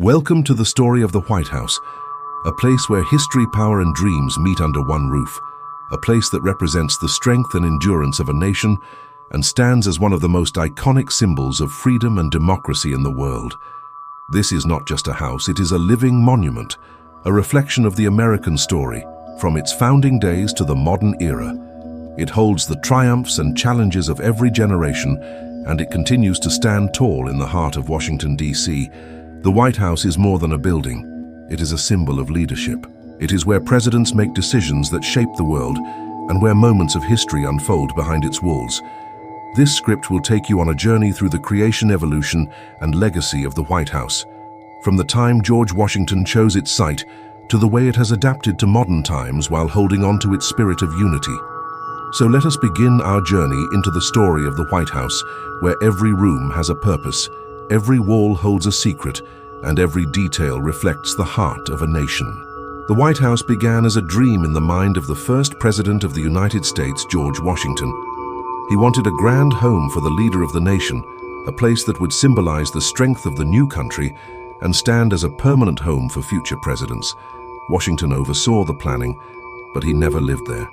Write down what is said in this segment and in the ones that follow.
Welcome to the story of the White House, a place where history, power, and dreams meet under one roof, a place that represents the strength and endurance of a nation and stands as one of the most iconic symbols of freedom and democracy in the world. This is not just a house, it is a living monument, a reflection of the American story, from its founding days to the modern era. It holds the triumphs and challenges of every generation, and it continues to stand tall in the heart of Washington, D.C. The White House is more than a building. It is a symbol of leadership. It is where presidents make decisions that shape the world and where moments of history unfold behind its walls. This script will take you on a journey through the creation, evolution, and legacy of the White House, from the time George Washington chose its site to the way it has adapted to modern times while holding on to its spirit of unity. So let us begin our journey into the story of the White House, where every room has a purpose, every wall holds a secret, and every detail reflects the heart of a nation. The White House began as a dream in the mind of the first President of the United States, George Washington. He wanted a grand home for the leader of the nation, a place that would symbolize the strength of the new country and stand as a permanent home for future presidents. Washington oversaw the planning, but he never lived there.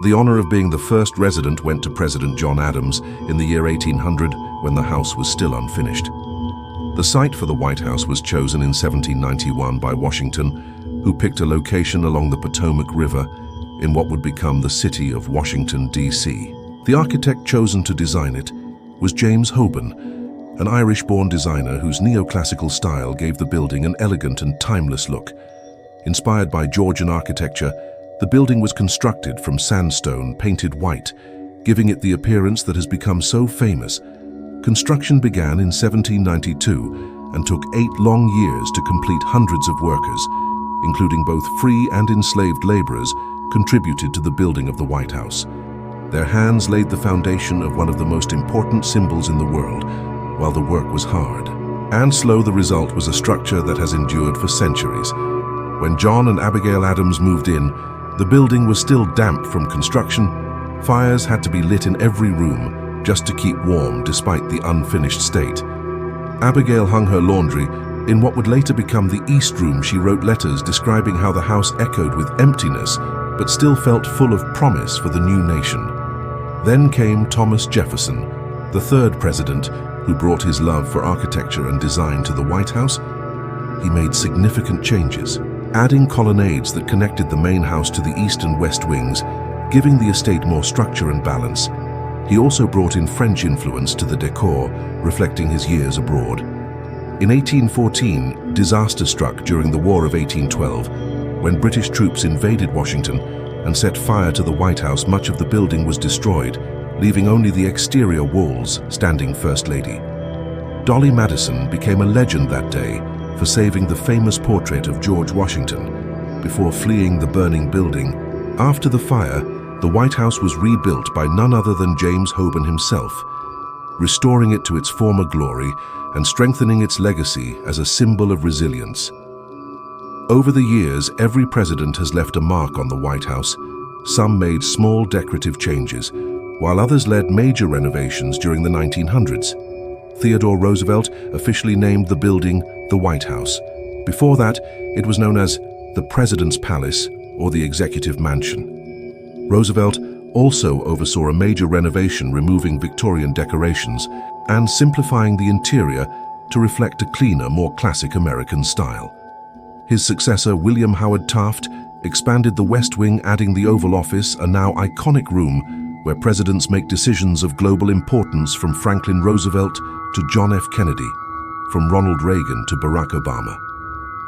The honor of being the first resident went to President John Adams in the year 1800, when the house was still unfinished. The site for the White House was chosen in 1791 by Washington, who picked a location along the Potomac River in what would become the city of Washington, D.C. The architect chosen to design it was James Hoban, an Irish-born designer whose neoclassical style gave the building an elegant and timeless look. Inspired by Georgian architecture, the building was constructed from sandstone painted white, giving it the appearance that has become so famous. Construction began in 1792 and took 8 long years to complete. Hundreds of workers, including both free and enslaved laborers, contributed to the building of the White House. Their hands laid the foundation of one of the most important symbols in the world, while the work was hard and slow. The result was a structure that has endured for centuries. When John and Abigail Adams moved in, the building was still damp from construction. Fires had to be lit in every room just to keep warm despite the unfinished state. Abigail hung her laundry in what would later become the East Room. She wrote letters describing how the house echoed with emptiness but still felt full of promise for the new nation. Then came Thomas Jefferson, the third president, who brought his love for architecture and design to the White House. He made significant changes, adding colonnades that connected the main house to the east and west wings, giving the estate more structure and balance. He also brought in French influence to the decor, reflecting his years abroad. In 1814, disaster struck during the War of 1812, when British troops invaded Washington and set fire to the White House. Much of the building was destroyed, leaving only the exterior walls standing. First Lady Dolly Madison became a legend that day for saving the famous portrait of George Washington before fleeing the burning building. After the fire, the White House was rebuilt by none other than James Hoban himself, restoring it to its former glory and strengthening its legacy as a symbol of resilience. Over the years, every president has left a mark on the White House. Some made small decorative changes, while others led major renovations during the 1900s. Theodore Roosevelt officially named the building the White House. Before that, it was known as the President's Palace or the Executive Mansion. Roosevelt also oversaw a major renovation, removing Victorian decorations and simplifying the interior to reflect a cleaner, more classic American style. His successor, William Howard Taft, expanded the West Wing, adding the Oval Office, a now iconic room where presidents make decisions of global importance, from Franklin Roosevelt to John F. Kennedy, from Ronald Reagan to Barack Obama.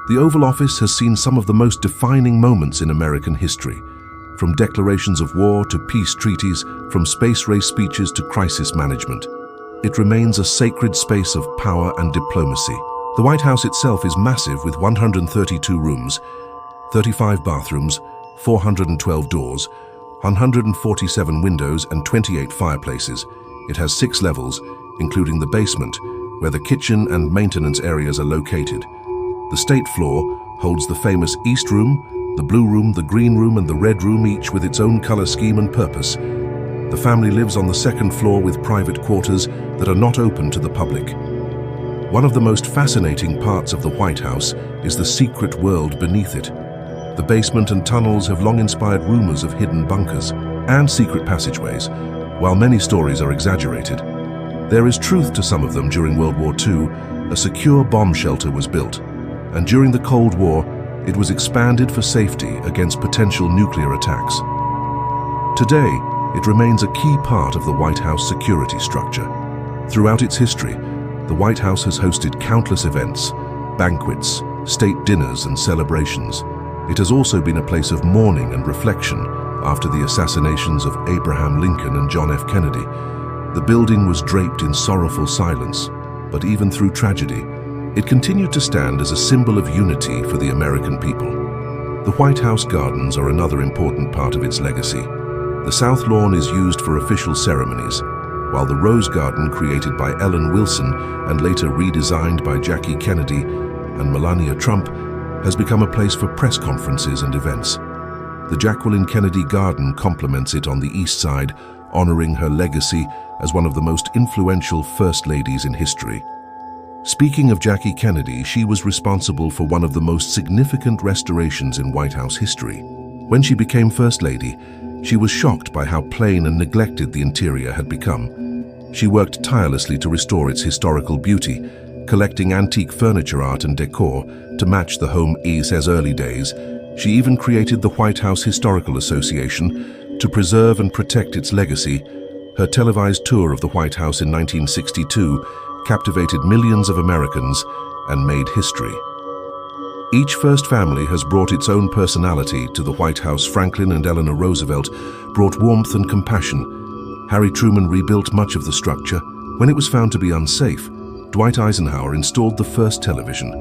The Oval Office has seen some of the most defining moments in American history, from declarations of war to peace treaties, from space race speeches to crisis management. It remains a sacred space of power and diplomacy. The White House itself is massive, with 132 rooms, 35 bathrooms, 412 doors, 147 windows, and 28 fireplaces. It has 6 levels, including the basement, where the kitchen and maintenance areas are located. The state floor holds the famous East Room, the Blue Room, the Green Room, and the Red Room, each with its own color scheme and purpose. The family lives on the second floor with private quarters that are not open to the public. One of the most fascinating parts of the White House is the secret world beneath it. The basement and tunnels have long inspired rumors of hidden bunkers and secret passageways. While many stories are exaggerated, there is truth to some of them. During World War II, a secure bomb shelter was built, and during the Cold War, it was expanded for safety against potential nuclear attacks. Today, it remains a key part of the White House security structure. Throughout its history, the White House has hosted countless events, banquets, state dinners, and celebrations. It has also been a place of mourning and reflection after the assassinations of Abraham Lincoln and John F. Kennedy. The building was draped in sorrowful silence, but even through tragedy, it continued to stand as a symbol of unity for the American people. The White House gardens are another important part of its legacy. The South Lawn is used for official ceremonies, while the Rose Garden, created by Ellen Wilson and later redesigned by Jackie Kennedy and Melania Trump, has become a place for press conferences and events. The Jacqueline Kennedy Garden complements it on the east side, honoring her legacy as one of the most influential First Ladies in history. Speaking of Jackie Kennedy, she was responsible for one of the most significant restorations in White House history. When she became First Lady, she was shocked by how plain and neglected the interior had become. She worked tirelessly to restore its historical beauty, collecting antique furniture, art, and decor to match the home's early days. She even created the White House Historical Association to preserve and protect its legacy. Her televised tour of the White House in 1962 captivated millions of Americans and made history. Each first family has brought its own personality to the White House. Franklin and Eleanor Roosevelt brought warmth and compassion. Harry Truman rebuilt much of the structure. When it was found to be unsafe, Dwight Eisenhower installed the first television.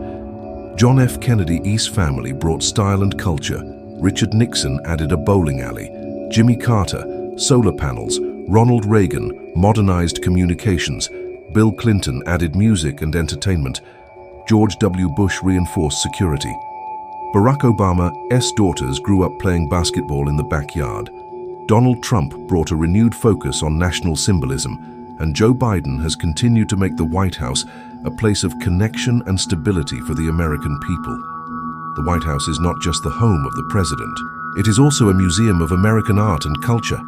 John F. Kennedy's family brought style and culture. Richard Nixon added a bowling alley. Jimmy Carter, solar panels. Ronald Reagan modernized communications. Bill Clinton added music and entertainment. George W. Bush reinforced security. Barack Obama's daughters grew up playing basketball in the backyard. Donald Trump brought a renewed focus on national symbolism, and Joe Biden has continued to make the White House a place of connection and stability for the American people. The White House is not just the home of the president. It is also a museum of American art and culture.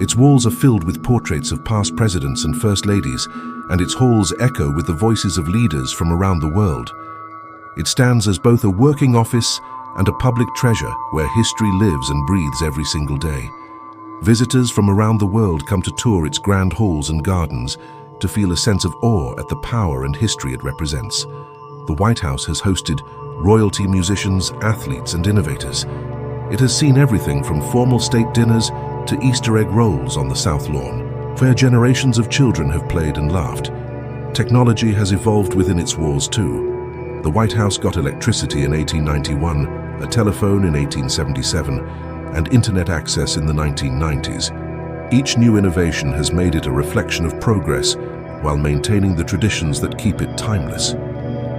Its walls are filled with portraits of past presidents and first ladies, and its halls echo with the voices of leaders from around the world. It stands as both a working office and a public treasure where history lives and breathes every single day. Visitors from around the world come to tour its grand halls and gardens to feel a sense of awe at the power and history it represents. The White House has hosted royalty, musicians, athletes, and innovators. It has seen everything from formal state dinners to Easter egg rolls on the South Lawn, where generations of children have played and laughed. Technology has evolved within its walls too. The White House got electricity in 1891, a telephone in 1877, and internet access in the 1990s. Each new innovation has made it a reflection of progress while maintaining the traditions that keep it timeless.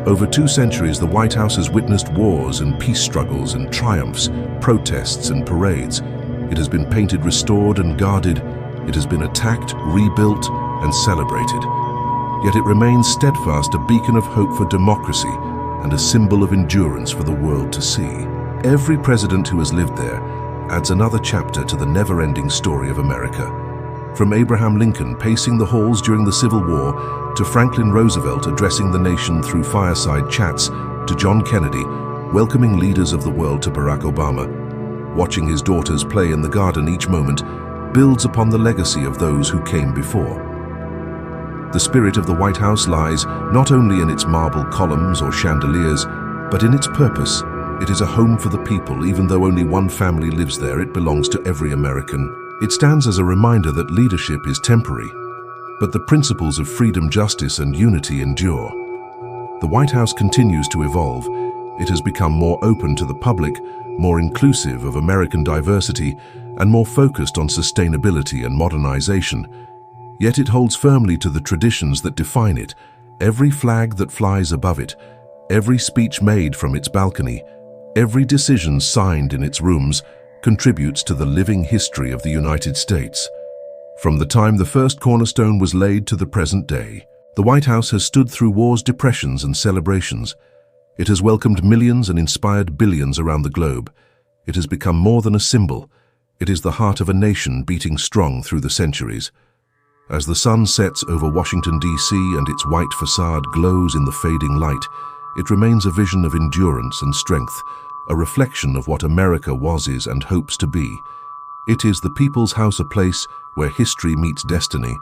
Over 2 centuries, the White House has witnessed wars and peace struggles and triumphs, protests and parades. It has been painted, restored, and guarded. It has been attacked, rebuilt, and celebrated. Yet it remains steadfast, a beacon of hope for democracy and a symbol of endurance for the world to see. Every president who has lived there adds another chapter to the never-ending story of America. From Abraham Lincoln pacing the halls during the Civil War, to Franklin Roosevelt addressing the nation through fireside chats, to John Kennedy welcoming leaders of the world, to Barack Obama. Watching his daughters play in the garden each moment builds upon the legacy of those who came before. The spirit of the White House lies not only in its marble columns or chandeliers, but in its purpose. It is a home for the people. Even though only one family lives there, it belongs to every American. It stands as a reminder that leadership is temporary, but the principles of freedom, justice, and unity endure. The White House continues to evolve. It has become more open to the public, more inclusive of American diversity, and more focused on sustainability and modernization. Yet it holds firmly to the traditions that define it. Every flag that flies above it, every speech made from its balcony, every decision signed in its rooms contributes to the living history of the United States. From the time the first cornerstone was laid to the present day, The White House has stood through wars, depressions, and celebrations. It has welcomed millions and inspired billions around the globe. It has become more than a symbol. It is the heart of a nation beating strong through the centuries. As the sun sets over Washington, D.C. and its white facade glows in the fading light, it remains a vision of endurance and strength, a reflection of what America was, is, and hopes to be. It is the People's House, a place where history meets destiny,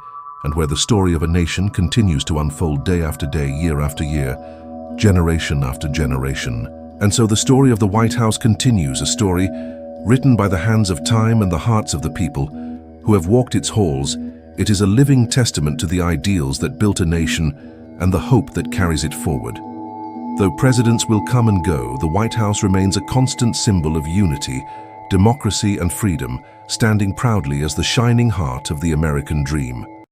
and where the story of a nation continues to unfold day after day, year after year, generation after generation. And so the story of the White House continues, a story written by the hands of time and the hearts of the people who have walked its halls. It is a living testament to the ideals that built a nation and the hope that carries it forward. Though presidents will come and go, the White House remains a constant symbol of unity, democracy, and freedom, standing proudly as the shining heart of the American dream.